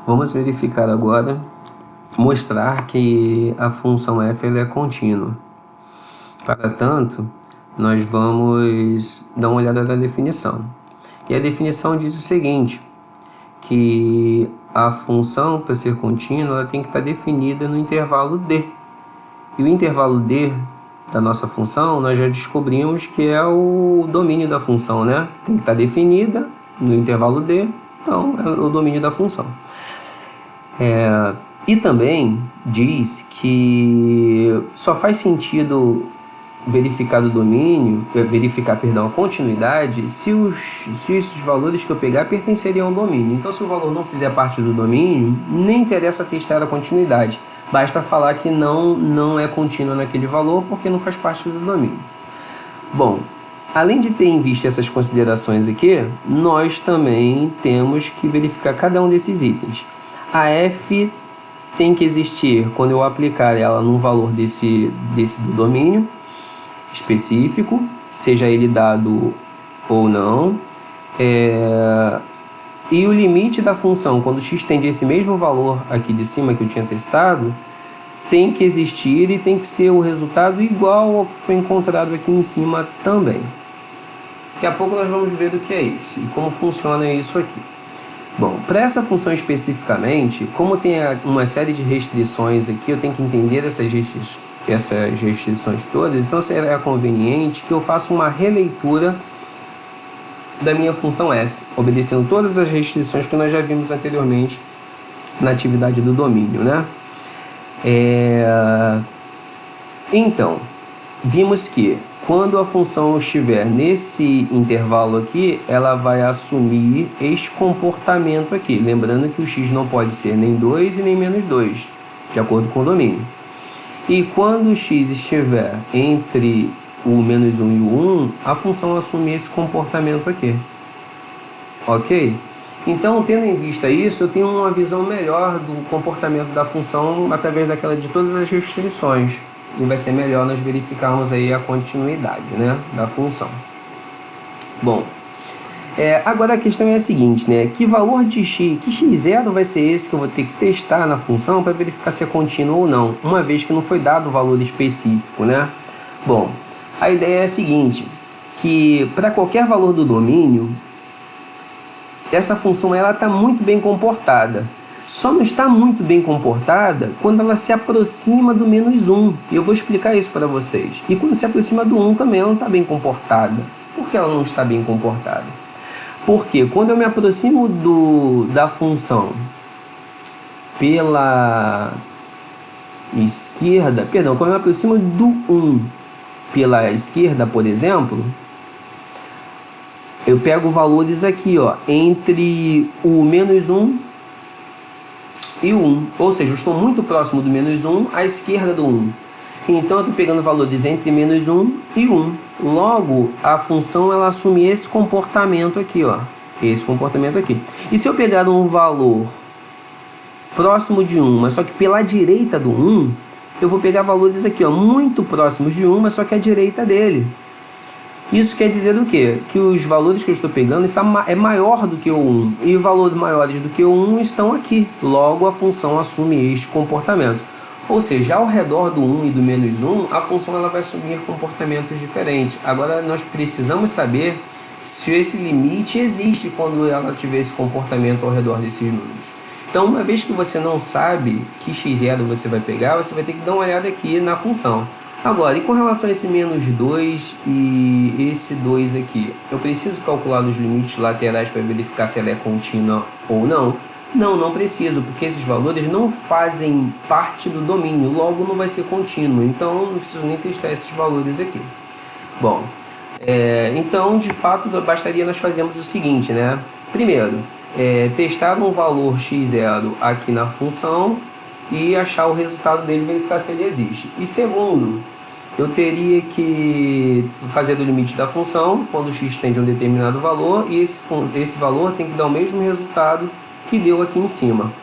Vamos verificar agora, mostrar que a função f ela é contínua. Para tanto, nós vamos dar uma olhada na definição. E a definição diz o seguinte, que a função, para ser contínua, ela tem que estar definida no intervalo d. E o intervalo d da nossa função, nós já descobrimos que é o domínio da função, né? Tem que estar definida no intervalo d, então é o domínio da função. E também diz que só faz sentido verificar a continuidade se esses valores que eu pegar pertenceriam ao domínio. Então, se o valor não fizer parte do domínio, nem interessa testar a continuidade. Basta falar que não é contínuo naquele valor porque não faz parte do domínio. Bom, além de ter em vista essas considerações aqui, nós também temos que verificar cada um desses itens. A f tem que existir quando eu aplicar ela num valor desse do domínio específico, seja ele dado ou não. E o limite da função, quando x tende a esse mesmo valor aqui de cima que eu tinha testado, tem que existir e tem que ser o resultado igual ao que foi encontrado aqui em cima também. Daqui a pouco nós vamos ver do que é isso e como funciona isso aqui. Bom, para essa função especificamente, como tem uma série de restrições aqui, eu tenho que entender essas restrições todas, então será conveniente que eu faça uma releitura da minha função f, obedecendo todas as restrições que nós já vimos anteriormente na atividade do domínio, né? Então, vimos que quando a função estiver nesse intervalo aqui, ela vai assumir este comportamento aqui. Lembrando que o x não pode ser nem 2 e nem menos 2, de acordo com o domínio. E quando o x estiver entre o menos 1 e o 1, a função assume esse comportamento aqui. Ok? Então, tendo em vista isso, eu tenho uma visão melhor do comportamento da função através de todas as restrições. E vai ser melhor nós verificarmos aí a continuidade, né, da função. Bom, agora a questão é a seguinte, né? Que valor de x, que x0 vai ser esse que eu vou ter que testar na função para verificar se é contínuo ou não, uma vez que não foi dado o valor específico, né? Bom, a ideia é a seguinte, que para qualquer valor do domínio, essa função está muito bem comportada. Só não está muito bem comportada quando ela se aproxima do menos 1. E eu vou explicar isso para vocês. E quando se aproxima do 1 também ela não está bem comportada. Por que ela não está bem comportada? Porque quando eu me aproximo da função pela esquerda, quando eu me aproximo do 1 pela esquerda, por exemplo, eu pego valores aqui, ó, entre o menos 1 e o 1, ou seja, eu estou muito próximo do menos 1 à esquerda do 1. Então, eu estou pegando valores entre menos 1 e 1. Logo, a função ela assume esse comportamento aqui, ó, esse comportamento aqui. E se eu pegar um valor próximo de 1, mas só que pela direita do 1, eu vou pegar valores aqui, ó, muito próximos de 1, mas só que à direita dele. Isso quer dizer o quê? Que os valores que eu estou pegando é maior do que o 1. E valores maiores do que o 1 estão aqui. Logo, a função assume este comportamento. Ou seja, ao redor do 1 e do menos 1, a função ela vai assumir comportamentos diferentes. Agora, nós precisamos saber se esse limite existe quando ela tiver esse comportamento ao redor desses números. Então, uma vez que você não sabe que x0 você vai pegar, você vai ter que dar uma olhada aqui na função. Agora, e com relação a esse menos 2 e esse 2 aqui, eu preciso calcular os limites laterais para verificar se ela é contínua ou não? Não preciso, porque esses valores não fazem parte do domínio, logo não vai ser contínuo, então não preciso nem testar esses valores aqui. Bom, então, de fato, bastaria nós fazermos o seguinte, né? Primeiro, testar um valor x0 aqui na função e achar o resultado dele e verificar se ele existe. E segundo, eu teria que fazer do limite da função quando x tende a um determinado valor e esse valor tem que dar o mesmo resultado que deu aqui em cima.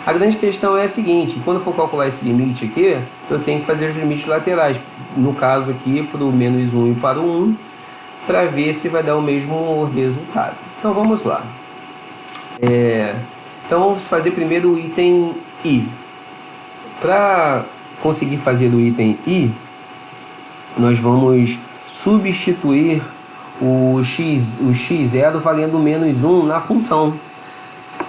A grande questão é a seguinte, quando eu for calcular esse limite aqui, eu tenho que fazer os limites laterais, no caso aqui para o menos 1 e para o 1, para ver se vai dar o mesmo resultado. Então vamos lá. Então vamos fazer primeiro o item I. Para conseguir fazer o item I, nós vamos substituir o x0 valendo menos 1 na função.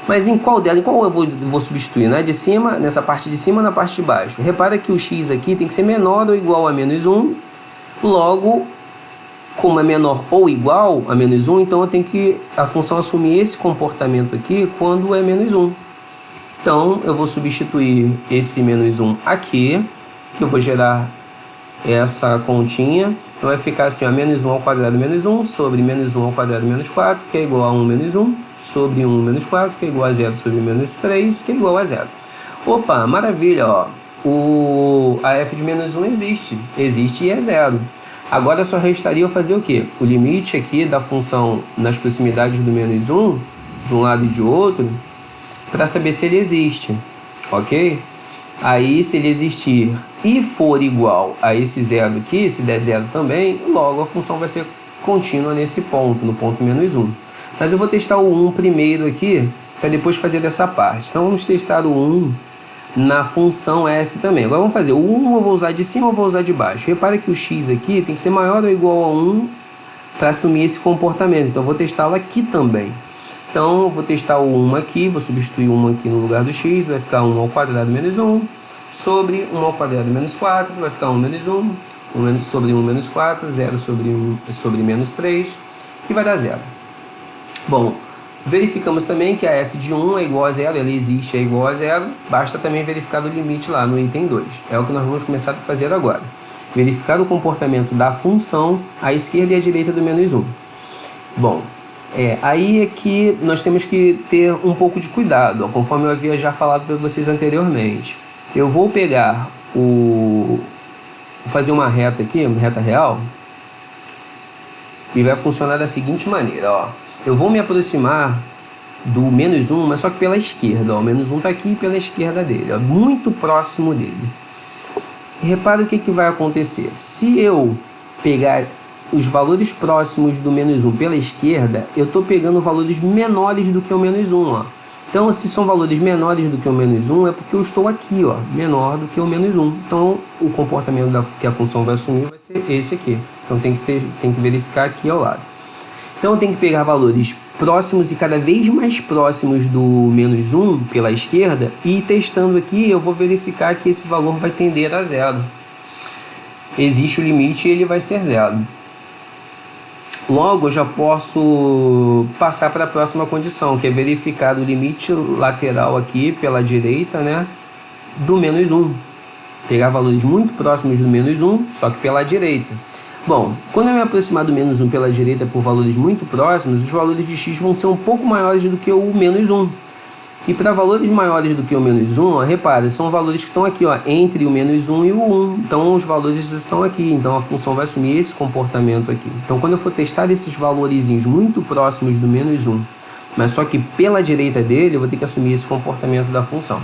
Mas em qual dela? Em qual eu vou substituir? Na de cima, nessa parte de cima ou na parte de baixo? Repara que o x aqui tem que ser menor ou igual a menos 1. Logo, como é menor ou igual a menos 1, então eu tenho que a função assumir esse comportamento aqui quando é menos 1. Então, eu vou substituir esse menos 1 aqui, que eu vou gerar essa continha. Então, vai ficar assim, ó, menos 1 ao quadrado menos 1 sobre menos 1 ao quadrado menos 4, que é igual a 1 menos 1, sobre 1 menos 4, que é igual a 0 sobre menos 3, que é igual a 0. Opa, maravilha, ó. A f de menos 1 existe e é 0. Agora só restaria eu fazer o quê? O limite aqui da função nas proximidades do menos 1, de um lado e de outro, para saber se ele existe, ok? Aí, se ele existir e for igual a esse 0 aqui, se der 0 também, logo a função vai ser contínua nesse ponto, no ponto menos 1. Mas eu vou testar o 1 primeiro aqui, para depois fazer dessa parte. Então, vamos testar o 1 na função f também. Agora vamos fazer o 1 eu vou usar de cima ou vou usar de baixo. Repara que o x aqui tem que ser maior ou igual a 1 para assumir esse comportamento. Então, eu vou testá-lo aqui também. Então, eu vou testar o 1 aqui, vou substituir 1 aqui no lugar do x, vai ficar 1 ao quadrado menos 1, sobre 1 ao quadrado menos 4, vai ficar 1 menos 1, 1 sobre 1 menos 4, 0 sobre 1 sobre menos 3, que vai dar 0. Bom, verificamos também que a f de 1 é igual a 0, ela existe, é igual a 0, basta também verificar o limite lá no item 2. É o que nós vamos começar a fazer agora. Verificar o comportamento da função à esquerda e à direita do menos 1. Bom, aí é que nós temos que ter um pouco de cuidado, ó, conforme eu havia já falado para vocês anteriormente. Eu vou pegar vou fazer uma reta aqui, uma reta real, e vai funcionar da seguinte maneira, ó. Eu vou me aproximar do menos 1, mas só que pela esquerda, ó. O menos 1 está aqui pela esquerda dele, ó, muito próximo dele. E repara o que vai acontecer. Se eu pegar os valores próximos do menos 1 pela esquerda, eu estou pegando valores menores do que o menos 1, ó. Então, se são valores menores do que o menos 1, é porque eu estou aqui, ó, menor do que o menos 1. Então, o comportamento que a função vai assumir vai ser esse aqui. Então, tem que verificar aqui ao lado. Então, eu tenho que pegar valores próximos e cada vez mais próximos do menos 1 pela esquerda, e testando aqui, eu vou verificar que esse valor vai tender a 0. Existe o limite e ele vai ser 0. Logo, eu já posso passar para a próxima condição, que é verificar o limite lateral aqui pela direita, né, do menos 1. Pegar valores muito próximos do menos 1, só que pela direita. Bom, quando eu me aproximar do menos 1 pela direita por valores muito próximos, os valores de x vão ser um pouco maiores do que o menos 1. E para valores maiores do que o menos 1, ó, repara, são valores que estão aqui, ó, entre o menos 1 e o 1. Então, os valores estão aqui. Então, a função vai assumir esse comportamento aqui. Então, quando eu for testar esses valorizinhos muito próximos do menos 1, mas só que pela direita dele, eu vou ter que assumir esse comportamento da função.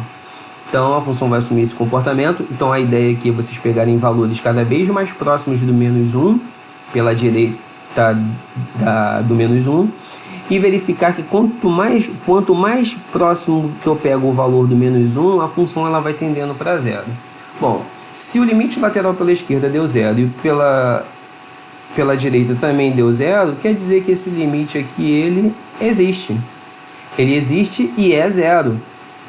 Então, a função vai assumir esse comportamento. Então, a ideia aqui é vocês pegarem valores cada vez mais próximos do menos 1, pela direita do menos 1, e verificar que quanto mais próximo que eu pego o valor do menos 1, a função ela vai tendendo para 0. Bom, se o limite lateral pela esquerda deu 0 e pela direita também deu 0, quer dizer que esse limite aqui, ele existe. Ele existe e é 0.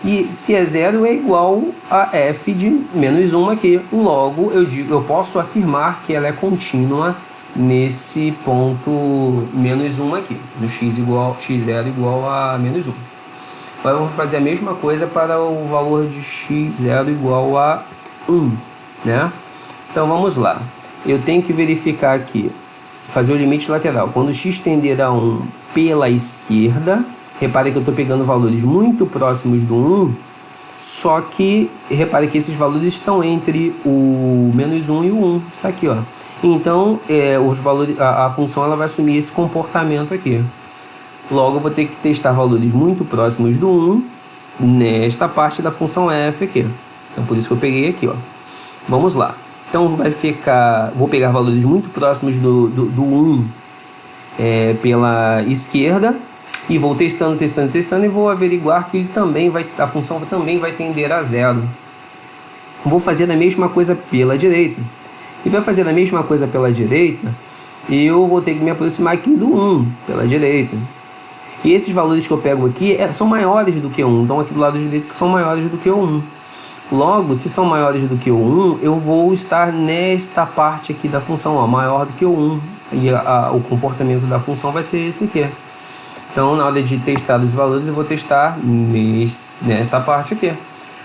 E se é 0, é igual a f de menos 1 aqui. Logo, eu posso afirmar que ela é contínua nesse ponto menos 1 aqui, no x0 igual a menos 1. Agora eu vou fazer a mesma coisa para o valor de x0 igual a 1, né? Então vamos lá. Eu tenho que verificar aqui, fazer o limite lateral. Quando x tender a 1 pela esquerda, repare que eu estou pegando valores muito próximos do 1, só que repare que esses valores estão entre o menos 1 e o 1. Está aqui, ó. Então, os valores, a função ela vai assumir esse comportamento aqui. Logo, eu vou ter que testar valores muito próximos do 1 nesta parte da função f aqui. Então, por isso que eu peguei aqui, ó. Vamos lá. Então, vou pegar valores muito próximos do 1 pela esquerda. E vou testando e vou averiguar que ele também a função também vai tender a zero. Vou fazer a mesma coisa pela direita. E para fazer a mesma coisa pela direita, eu vou ter que me aproximar aqui do 1 pela direita. E esses valores que eu pego aqui são maiores do que 1. Então aqui do lado direito que são maiores do que o 1. Logo, se são maiores do que o 1, eu vou estar nesta parte aqui da função, ó, maior do que o 1. E o comportamento da função vai ser esse aqui. Então, na hora de testar os valores, eu vou testar nesta parte aqui.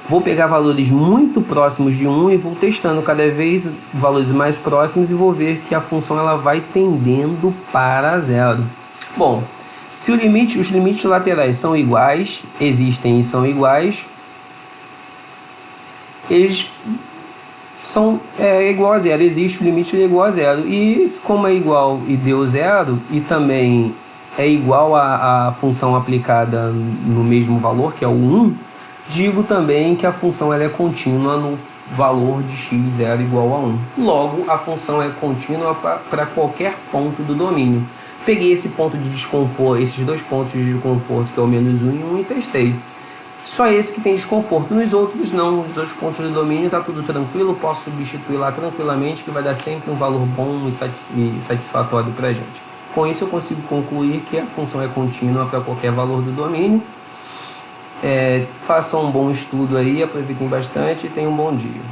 Vou pegar valores muito próximos de 1 e vou testando cada vez valores mais próximos e vou ver que a função ela vai tendendo para zero. Bom, se os limites laterais são iguais, existem e são iguais, eles são igual a zero, existe o limite igual a zero. E como é igual e deu zero, e também é igual a função aplicada no mesmo valor, que é o 1, digo também que a função ela é contínua no valor de x0 igual a 1. Logo, a função é contínua para qualquer ponto do domínio. Peguei esse ponto de desconforto, esses dois pontos de desconforto, que é o -1 e 1, e testei. Só esse que tem desconforto, nos outros não, nos outros pontos do domínio está tudo tranquilo, posso substituir lá tranquilamente, que vai dar sempre um valor bom e satisfatório para a gente. Com isso eu consigo concluir que a função é contínua para qualquer valor do domínio. Façam um bom estudo aí, aproveitem bastante e tenham um bom dia.